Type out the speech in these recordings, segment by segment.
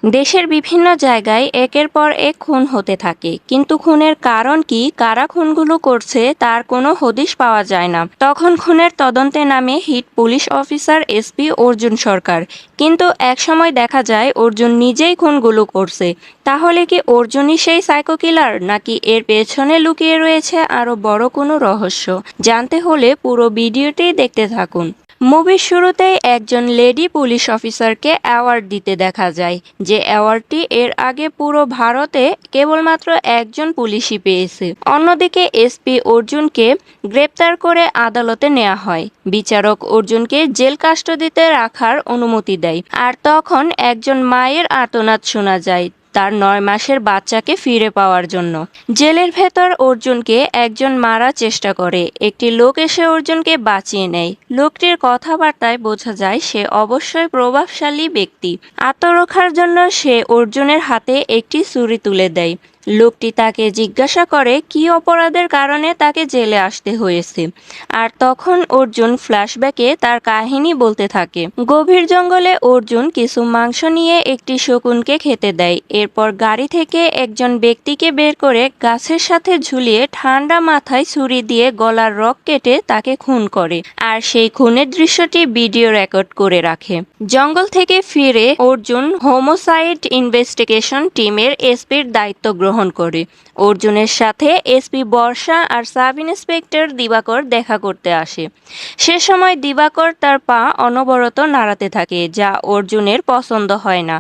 দেশের বিভিন্ন জায়গায় একের পর এক খুন হতে থাকে, কিন্তু খুনের কারণ কি, কারা খুনগুলো করছে তার কোনো হদিশ পাওয়া যায় না। তখন খুনের তদন্তে নামে hit police officer SP Arjun Sarkar. কিন্তু একসময় দেখা যায় অর্জুন নিজেই খুনগুলো করছে। তাহলে কি অর্জুনই সেই সাইকো কিলার, নাকি এর পেছনে লুকিয়ে রয়েছে আরো বড় কোনো রহস্য? জানতে হলে পুরো ভিডিওটি দেখতে থাকুন। মুভির শুরুতেই একজন লেডি পুলিশ অফিসারকে অ্যাওয়ার্ড দিতে দেখা যায়, যে অ্যাওয়ার্ডটি এর আগে পুরো ভারতে কেবলমাত্র একজন পুলিশই পেয়েছে। অন্যদিকে এসপি অর্জুনকে গ্রেপ্তার করে আদালতে নেওয়া হয়। বিচারক অর্জুনকে জেল কাস্টডিতে রাখার অনুমতি দেয়। আর তখন একজন মায়ের আর্তনাদ শোনা যায় তার ৯ মাসের বাচ্চাকে ফিরে পাওয়ার জন্য। জেলের ভেতর অর্জুনকে একজন মারার চেষ্টা করে। একটি লোক এসে অর্জুনকে বাঁচিয়ে নেয়। লোকটির কথাবার্তায় বোঝা যায় সে অবশ্যই প্রভাবশালী ব্যক্তি। আত্মরক্ষার জন্য সে অর্জুনের হাতে একটি ছুরি তুলে দেয়। লোকটি তাকে জিজ্ঞাসা করে কি অপরাধের কারণে তাকে জেলে আসতে হয়েছে। আর তখন অর্জুন ফ্ল্যাশব্যাকে তার কাহিনী বলতে থাকে। গভীর জঙ্গলে অর্জুন কিছু মাংস নিয়ে একটি শকুনকে খেতে দেয়। এরপর গাড়ি থেকে একজন ব্যক্তিকে বের করে গাছের সাথে ঝুলিয়ে ঠান্ডা মাথায় ছুরি দিয়ে গলার রগ কেটে তাকে খুন করে। আর সেই খুনের দৃশ্যটি ভিডিও রেকর্ড করে রাখে। জঙ্গল থেকে ফিরে অর্জুন হোমোসাইড ইনভেস্টিগেশন টিমের এসপির দায়িত্ব গ্রহণ করে। অর্জুনের সাথে এসপি বর্ষা আর সাব ইন্সপেক্টর দিবাকর দেখা করতে আসে। সে সময় দিবাকর তার পা অনবরত নাড়াতে থাকে, যা অর্জুনের পছন্দ হয় না।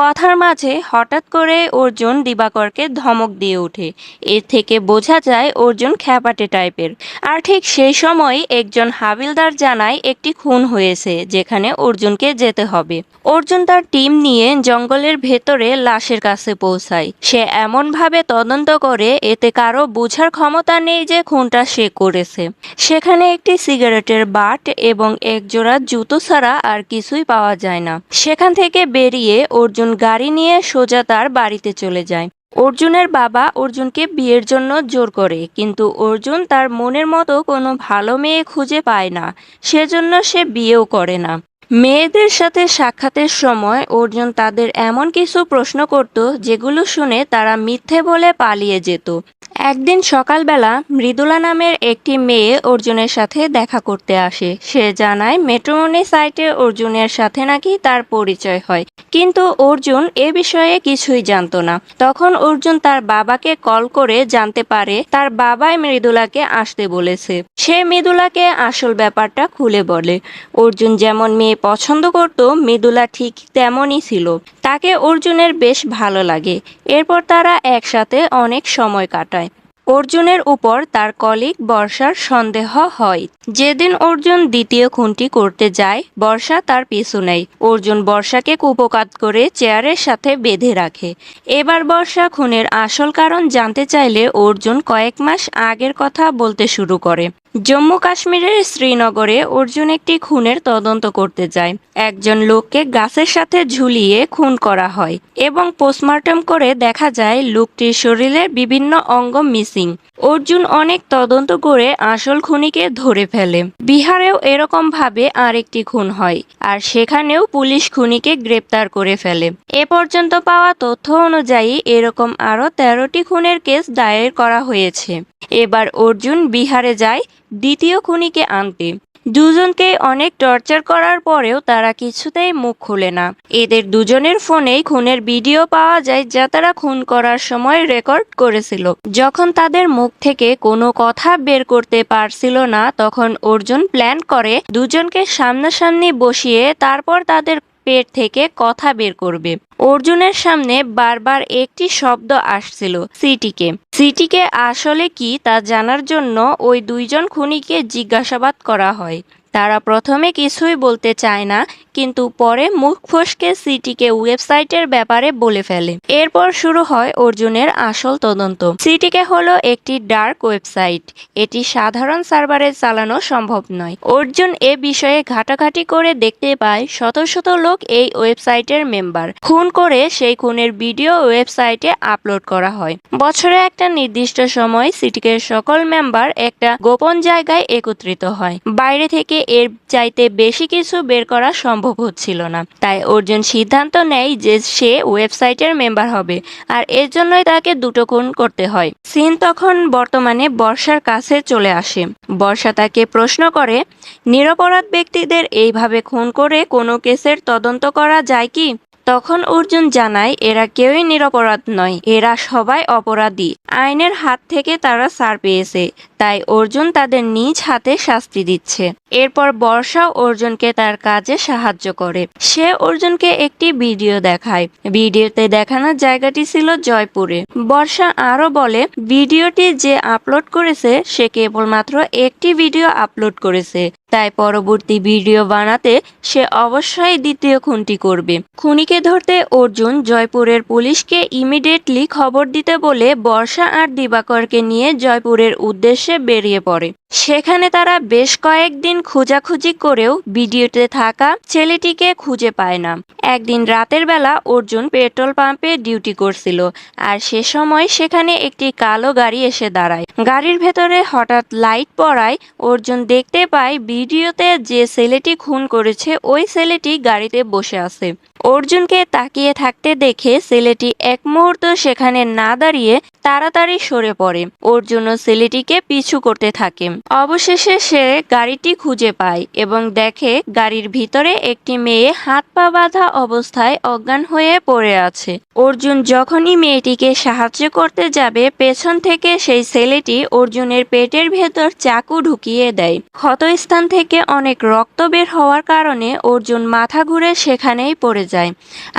কথার মাঝে হঠাৎ করে অর্জুন দিবাকরকে ধমক দিয়ে ওঠে। এর থেকে বোঝা যায় অর্জুন খ্যাপাটে টাইপের। আর ঠিক সেই সময় একজন হাবিলদার জানায় একটি খুন হয়েছে, যেখানে অর্জুনকে যেতে হবে। অর্জুন তার টিম নিয়ে জঙ্গলের ভেতরে লাশের কাছে পৌঁছায়। সে এমনভাবে তদন্ত করে এতে কারো বোঝার ক্ষমতা নেই যে খুনটা সে করেছে। সেখানে একটি সিগারেটের বাট এবং একজোড়া জুতো ছাড়া আর কিছুই পাওয়া যায় না। সেখান থেকে বেরিয়ে অর্জুন গাড়ি নিয়ে সোজা তার বাড়িতে চলে যায়। অর্জুনের বাবা অর্জুনকে বিয়ের জন্য জোর করে, কিন্তু অর্জুন তার মনের মতো কোনো ভালো মেয়ে খুঁজে পায় না। সেজন্য সে বিয়েও করে না। মেয়েদের সাথে সাক্ষাতের সময় অর্জুন তাদের এমন কিছু প্রশ্ন করত যেগুলো শুনে তারা মিথ্যে বলে পালিয়ে যেত। একদিন সকালবেলা মৃদুলা নামের একটি মেয়ে অর্জুনের সাথে দেখা করতে আসে। সে জানায় মেট্রোমনি সাইটে অর্জুনের সাথে নাকি তার পরিচয় হয়, কিন্তু অর্জুন এ বিষয়ে কিছুই জানতো না। তখন অর্জুন তার বাবাকে কল করে জানতে পারে তার বাবাই মৃদুলাকে আসতে বলেছে। সে মৃদুলাকে আসল ব্যাপারটা খুলে বলে। অর্জুন যেমন মেয়ে পছন্দ করত, মৃদুলা ঠিক তেমনই ছিল। তাকে অর্জুনের বেশ ভালো লাগে। এরপর তারা একসাথে অনেক সময় কাটায়। অর্জুনের উপর তার কলিগ বর্ষার সন্দেহ হয়। যেদিন অর্জুন দ্বিতীয় খুনটি করতে যায়, বর্ষা তার পিছু নেয়। অর্জুন বর্ষাকে কুপোকাত করে চেয়ারের সাথে বেঁধে রাখে। এবার বর্ষা খুনের আসল কারণ জানতে চাইলে অর্জুন কয়েক মাস আগের কথা বলতে শুরু করে। জম্মু কাশ্মীরের শ্রীনগরে অর্জুন একটি খুনের তদন্ত করতে যায়। একজন লোককে গাছের সাথে ঝুলিয়ে খুন করা হয় এবং পোস্টমর্টম করে দেখা যায় লোকটির শরীরের বিভিন্ন অঙ্গ মিসিং। অর্জুন অনেক তদন্ত করে আসল খুনিকে ধরে ফেলে। বিহারেও এরকম ভাবে আরেকটি খুন হয়, আর সেখানেও পুলিশ খুনিকে গ্রেপ্তার করে ফেলে। এ পর্যন্ত পাওয়া তথ্য অনুযায়ী এরকম আরও 13টি খুনের কেস দায়ের করা হয়েছে। এবার অর্জুন বিহারে যায় দ্বিতীয় খুনিকে আনতে। দুজনকে অনেক টর্চার করার পরেও তারা কিছুতেই মুখ খুলে না। এদের দুজনের ফোনেই খুনের ভিডিও পাওয়া যায়, যা তারা খুন করার সময় রেকর্ড করেছিল। যখন তাদের মুখ থেকে কোনো কথা বের করতে পারছিল না, তখন অর্জুন প্ল্যান করে দুজনকে সামনাসামনি বসিয়ে তারপর তাদের পেট থেকে কথা বের করবে। অর্জুনের সামনে বারবার একটি শব্দ আসছিল, সিটিকে। সিটিকে আসলে কি তা জানার জন্য ওই দুইজন খুনিকে জিজ্ঞাসাবাদ করা হয়। তারা প্রথমে কিছুই বলতে চায় না, কিন্তু পরে মুখ ফসকে সিটিকে ওয়েবসাইটের ব্যাপারে বলে ফেলে। এরপর শুরু হয় অর্জুনের আসল তদন্ত। সিটিকে হলো একটি ডার্ক ওয়েবসাইট। এটি সাধারণ সার্ভারে চালানো সম্ভব নয়। অর্জুন এ বিষয়ে ঘাটাঘাটি করে দেখতে পায় শত শত লোক এই ওয়েবসাইটের মেম্বার। খুন করে সেই খুনের ভিডিও ওয়েবসাইটে আপলোড করা হয়। বছরে একটা নির্দিষ্ট সময় সিটিকের সকল মেম্বার একটা গোপন জায়গায় একত্রিত হয়। বাইরে থেকে এর চাইতে বেশি কিছু বের করা সম্ভব হচ্ছিল না। তাই অর্জুন সিদ্ধান্ত নেয় যে সে ওয়েবসাইটের মেম্বার হবে, আর এর জন্যই তাকে দুটো খুন করতে হয়। সিন তখন বর্তমানে বর্ষার কাছে চলে আসে। বর্ষা তাকে প্রশ্ন করে, নিরপরাধ ব্যক্তিদের এইভাবে খুন করে কোনো কেসের তদন্ত করা যায় কি? তখন অর্জুন জানায় এরা কেউই নিরপরাধ নয়, এরা সবাই অপরাধী। আইনের হাত থেকে তারা ছাড় পেয়েছে, তাই অর্জুন তাদের নিজ হাতে শাস্তি দিচ্ছে। এরপর বর্ষা অর্জুনকে তার কাজে সাহায্য করে। সে অর্জুনকে একটি ভিডিও দেখায়। ভিডিওতে দেখানো জায়গাটি ছিল জয়পুরে। বর্ষা আরো বলে, ভিডিওটি যে আপলোড করেছে সে কেবলমাত্র একটি ভিডিও আপলোড করেছে, তাই পরবর্তী ভিডিও বানাতে সে অবশ্যই দ্বিতীয় খুনটি করবে। খুনিকে ধরতে অর্জুন জয়পুরের পুলিশকে ইমিডিয়েটলি খবর দিতে বলে বর্ষা আর দিবাকরকে নিয়ে জয়পুরের উদ্দেশ্যে বেরিয়ে পড়ে। সেখানে তারা বেশ কয়েকদিন খোঁজাখুঁজি করেও ভিডিওতে থাকা ছেলেটিকে খুঁজে পায় না। একদিন রাতের বেলা অর্জুন পেট্রোল পাম্পে ডিউটি করছিল, আর সে সময় সেখানে একটি কালো গাড়ি এসে দাঁড়ায়। গাড়ির ভেতরে হঠাৎ লাইট পড়ায় অর্জুন দেখতে পায় ভিডিওতে যে ছেলেটি খুন করেছে ওই ছেলেটি গাড়িতে বসে আছে। অর্জুনকে তাকিয়ে থাকতে দেখে ছেলেটি এক মুহূর্ত সেখানে না দাঁড়িয়ে তাড়াতাড়ি সরে পড়ে। অর্জুন ছেলেটিকে পিছু করতে থাকে। অবশেষে সে গাড়িটি খুঁজে পায় এবং দেখে গাড়ির ভিতরে একটি মেয়ে হাত পা বাঁধা অবস্থায় অজ্ঞান হয়ে পড়ে আছে। অর্জুন যখনই মেয়েটিকে সাহায্য করতে যাবে, পেছন থেকে সেই ছেলেটি অর্জুনের পেটের ভেতর চাকু ঢুকিয়ে দেয়। ক্ষতস্থান থেকে অনেক রক্ত বের হওয়ার কারণে অর্জুন মাথা ঘুরে সেখানেই পড়ে যায়,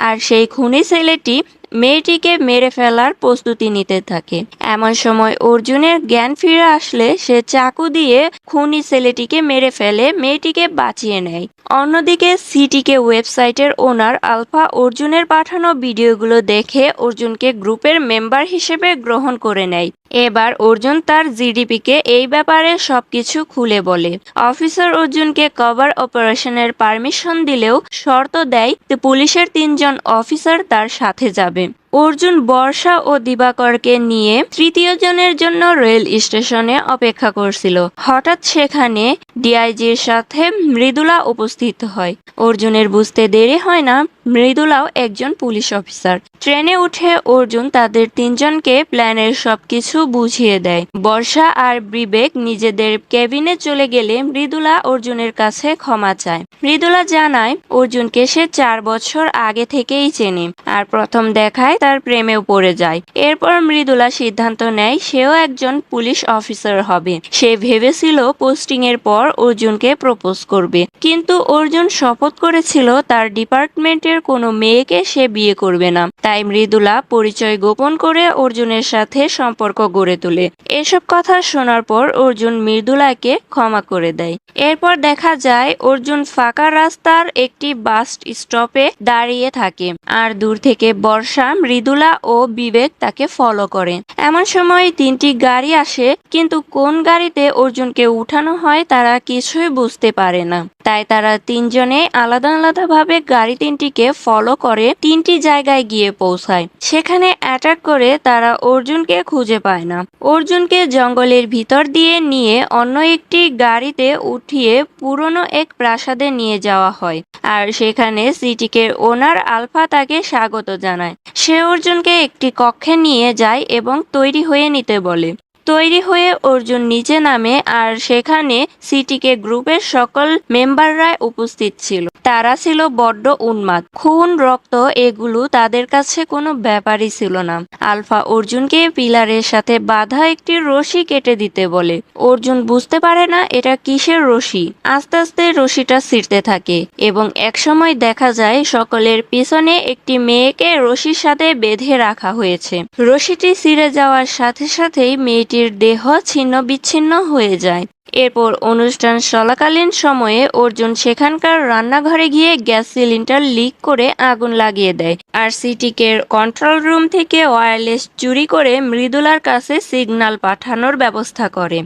আর সেই খুনি ছেলেটি মেয়েটিকে মেরে ফেলার প্রস্তুতি নিতে থাকে। এমন সময় অর্জুনের জ্ঞান ফিরে আসলে সে চাকু দিয়ে খুনি ছেলেটিকে মেরে ফেলে মেয়েটিকে বাঁচিয়ে নেয়। অন্যদিকে সিটিকে ওয়েবসাইটের ওনার আলফা অর্জুনের পাঠানো ভিডিওগুলো দেখে অর্জুনকে গ্রুপের মেম্বার হিসেবে গ্রহণ করে নেয়। এবার অর্জুন তার জিডিপিকে এই ব্যাপারে সবকিছু খুলে বলে। অফিসার অর্জুনকে কভার অপারেশনের পারমিশন দিলেও শর্ত দেয় যে পুলিশের 3 জন অফিসার তার সাথে যাবে। অর্জুন বর্ষা ও দিবাকরকে নিয়ে তৃতীয় জনের জন্য রেল স্টেশনে অপেক্ষা করছিল। হঠাৎ সেখানে ডিআইজির সাথে মৃদুলা উপস্থিত হয়। অর্জুনের বুঝতে দেরি হয় না, মৃদুলাও একজন পুলিশ অফিসার। ট্রেনে উঠে অর্জুন তাদের 3 জনকে প্ল্যানের সবকিছু বুঝিয়ে দেয়। বর্ষা আর বিবেক নিজেদের কেবিনে চলে গেলে মৃদুলা অর্জুনের কাছে ক্ষমা চায়। মৃদুলা জানায় অর্জুনকে সে 4 বছর আগে থেকেই চেনে, আর প্রথম দেখায় তার প্রেমেও পড়ে যায়। এরপর মৃদুলা সিদ্ধান্ত নেয় সেও একজন পুলিশ অফিসার হবে। সে ভেবেছিল পোস্টিং এর পর অর্জুনকে প্রপোজ করবে, কিন্তু অর্জুন শপথ করেছিল তার ডিপার্টমেন্টের কোনো মেয়েকে সে বিয়ে করবে না। তাই মৃদুলা পরিচয় গোপন করে অর্জুনের সাথে সম্পর্ক গড়ে তোলে। এসব কথা শোনার পর অর্জুন মৃদুলাকে ক্ষমা করে দেয়। এরপর দেখা যায় অর্জুন ফাঁকা রাস্তার একটি বাস স্টপে দাঁড়িয়ে থাকে, আর দূর থেকে বর্ষা, মৃদুলা ও বিবেক তাকে ফলো করে। এমন সময় 3টি গাড়ি আসে, কিন্তু কোন গাড়িতে অর্জুনকে উঠানো হয় তারা কিছুই বুঝতে পারে না। তাই তারা 3 জনে আলাদা আলাদাভাবে গাড়ি 3টিকে ফলো করে 3টি জায়গায় গিয়ে পৌঁছায়। সেখানে অ্যাটাক করে তারা অর্জুনকে খুঁজে পায় না। অর্জুনকে জঙ্গলের ভিতর দিয়ে নিয়ে অন্য একটি গাড়িতে উঠিয়ে পুরনো এক প্রাসাদে নিয়ে যাওয়া হয়, আর সেখানে সিটিকের ওনার আলফা তাকে স্বাগত জানায়। সে অর্জুনকে একটি কক্ষে নিয়ে যায় এবং তৈরি হয়ে নিতে বলে। তৈরি হয়ে অর্জুন নিচে নামে, আর সেখানে সিটিকে গ্রুপের সকল মেম্বাররা উপস্থিত ছিল। তারা ছিল বড্ড উন্মাদ। খুন, রক্ত এগুলো তাদের কাছে কোনো ব্যাপারই ছিল না। আলফা অর্জুনকে পিলারের সাথে বাঁধা একটি রশি কেটে দিতে বলে। অর্জুন বুঝতে পারে না এটা কিসের রশি। আস্তে আস্তে রশিটা ছিঁড়তে থাকে এবং একসময় দেখা যায় সকলের পিছনে একটি মেয়েকে রশির সাথে বেঁধে রাখা হয়েছে। রশিটি ছিঁড়ে যাওয়ার সাথে সাথেই মেয়েটির দেহ ছিন্ন বিচ্ছিন্ন হয়ে যায়। এরপর অনুষ্ঠান চলাকালীন সময়ে অর্জুন সেখানকার রান্নাঘরে গিয়ে গ্যাস সিলিন্ডার লিক করে আগুন লাগিয়ে দেয়, আর সিটিকের কন্ট্রোল রুম থেকে ওয়্যারলেস চুরি করে মৃদুলার কাছে সিগন্যাল পাঠানোর ব্যবস্থা করে।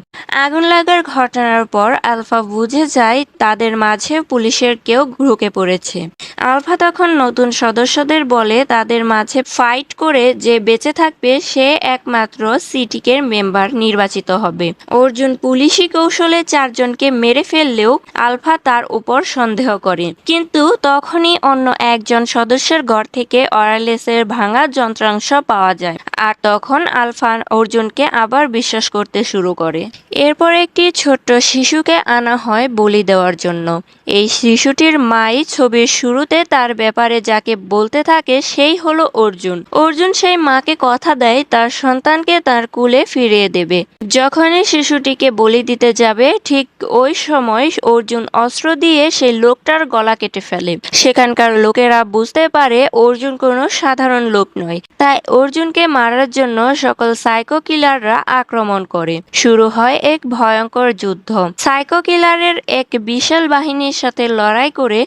আগুন লাগার ঘটনার পর আলফা বুঝে যায় তাদের মাঝে পুলিশের কেউ ঢুকে পড়েছে। আলফা তখন নতুন সদস্যদের বলে তাদের মাঝে ফাইট করে যে বেঁচে থাকবে সে একমাত্র সিটিকের মেম্বার নির্বাচিত হবে। অর্জুন পুলিশি কৌশল কৌশলে 4 জনকে মেরে ফেললেও আলফা তার উপর সন্দেহ করে। কিন্তু তখনই অন্য একজন সদস্যের ঘর থেকে ওয়্যারলেসের ভাঙা যন্ত্রাংশ পাওয়া যায়, আর তখন আলফা অর্জুনকে আবার বিশ্বাস করতে শুরু করে। এরপর একটি ছোট্ট শিশুকে আনা হয় বলি দেওয়ার জন্য। এই শিশুটির মাই ছবির শুরুতে তার ব্যাপারে যাকে বলতে থাকে সেই হলো অর্জুন। অর্জুন সেই মাকে কথা দেয় তার সন্তানকে তার কুলে ফিরিয়ে দেবে। যখনই শিশুটিকে বলি দিতে যাবে ঠিক ওই সময় অর্জুন অস্ত্র দিয়ে সেই লোকটার গলা কেটে ফেলে। সেখানকার লোকেরা বুঝতে পারে অর্জুন কোনো সাধারণ লোক নয়, তাই অর্জুনকে মারার জন্য সকল সাইকো কিলাররা আক্রমণ করে। শুরু হয় এক ভয়ঙ্কর যুদ্ধ। সাইকো কিলারের এক বিশাল বাহিনীর সাথে লড়াই করে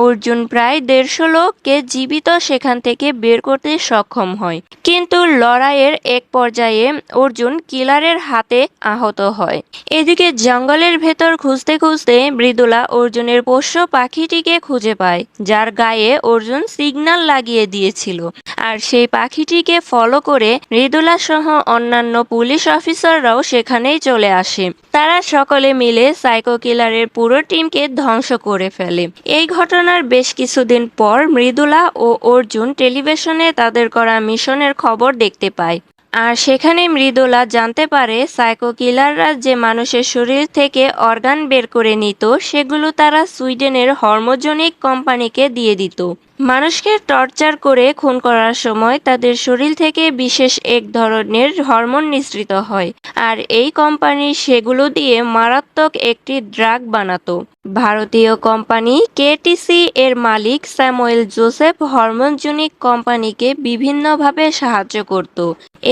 অর্জুন প্রায় 150 লোককে জীবিত সেখান থেকে বের করতে সক্ষম হয়। কিন্তু লড়াইয়ের এক পর্যায়ে অর্জুন কিলারের হাতে আহত হয়। এদিকে জঙ্গলের ভেতর খুঁজতে খুঁজতে মৃদুলা অর্জুনের পোষ্য পাখিটিকে খুঁজে পায়, যার গায়ে অর্জুন সিগন্যাল লাগিয়ে দিয়েছিল। আর সেই পাখিটিকে ফলো করে মৃদুলা সহ অন্যান্য পুলিশ অফিসাররাও সেখানেই চলে আসে। তারা সকলে মিলে সাইকো কিলারের পুরো টিমকে ধ্বংস করে ফেলে। এই ঘটনার বেশ কিছুদিন পর মৃদুলা ও অর্জুন টেলিভিশনে তাদের করা মিশনের খবর দেখতে পায়। আর সেখানে মৃদুলা জানতে পারে সাইকো কিলাররা যে মানুষের শরীর থেকে অর্গান বের করে নিত সেগুলো তারা সুইডেনের হরমোজেনিক কোম্পানিকে দিয়ে দিত। মানুষকে টর্চার করে খুন করার সময় তাদের শরীর থেকে বিশেষ এক ধরনের হরমোন নিঃসৃত হয়, আর এই কোম্পানি সেগুলো দিয়ে মারাত্মক একটি ড্রাগ বানাতো। ভারতীয় কোম্পানি কেটিসি এর মালিক স্যামুয়েল জোসেফ হরমোজেনিক কোম্পানিকে বিভিন্নভাবে সাহায্য করত।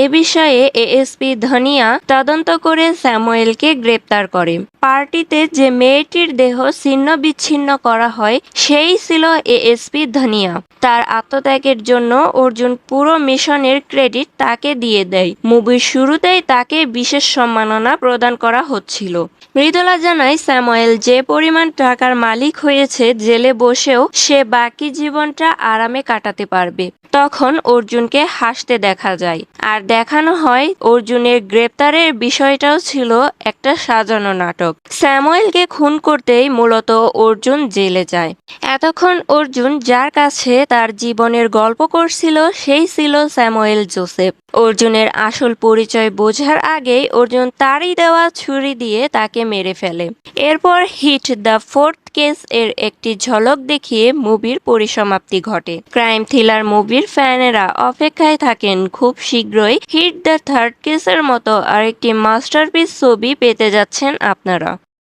এ বিষয়ে এএসপি ধনিয়া তদন্ত করে স্যামুয়েলকে গ্রেপ্তার করে। পার্টিতে যে মেয়েটির দেহ ছিন্ন বিচ্ছিন্ন করা হয় সেই ছিল এএসপি ধনিয়া। তার আত্মত্যাগের জন্য অর্জুন পুরো মিশনের ক্রেডিট তাকে দিয়ে দেয়। মুভির শুরুতেই তাকে বিশেষ সম্মাননা প্রদান করা হচ্ছিল। মৃদুলা জানায় স্যামুয়েল যে পরিমাণ টাকার মালিক হয়েছে জেলে বসেও সে বাকি জীবনটা আরামে কাটাতে পারবে। তখন অর্জুনকে হাসতে দেখা যায়, আর দেখানো হয় অর্জুনের গ্রেপ্তারের বিষয়টাও ছিল একটা সাজানো নাটক। স্যামুয়েলকে খুন করতেই মূলত অর্জুন জেলে যায়। এতক্ষণ অর্জুন যার কাছে তার জীবনের গল্প করছিল সেই ছিল স্যামুয়েল জোসেফ। অর্জুনের আসল পরিচয় বোঝার আগেই অর্জুন তারই দেওয়া ছুরি দিয়ে তাকে মেরে ফেলে। এরপর হিট দ্য ফোর্থ কেস এর একটি ঝলক দেখিয়ে মুভির পরিসমাপ্তি ঘটে। ক্রাইম থ্রিলার মুভির ফ্যানেরা অপেক্ষায় থাকেন খুব শীঘ্রই হিট দ্য থার্ড কেসের মতো আরেকটি মাস্টারপিস ছবি পেতে যাচ্ছেন আপনারা।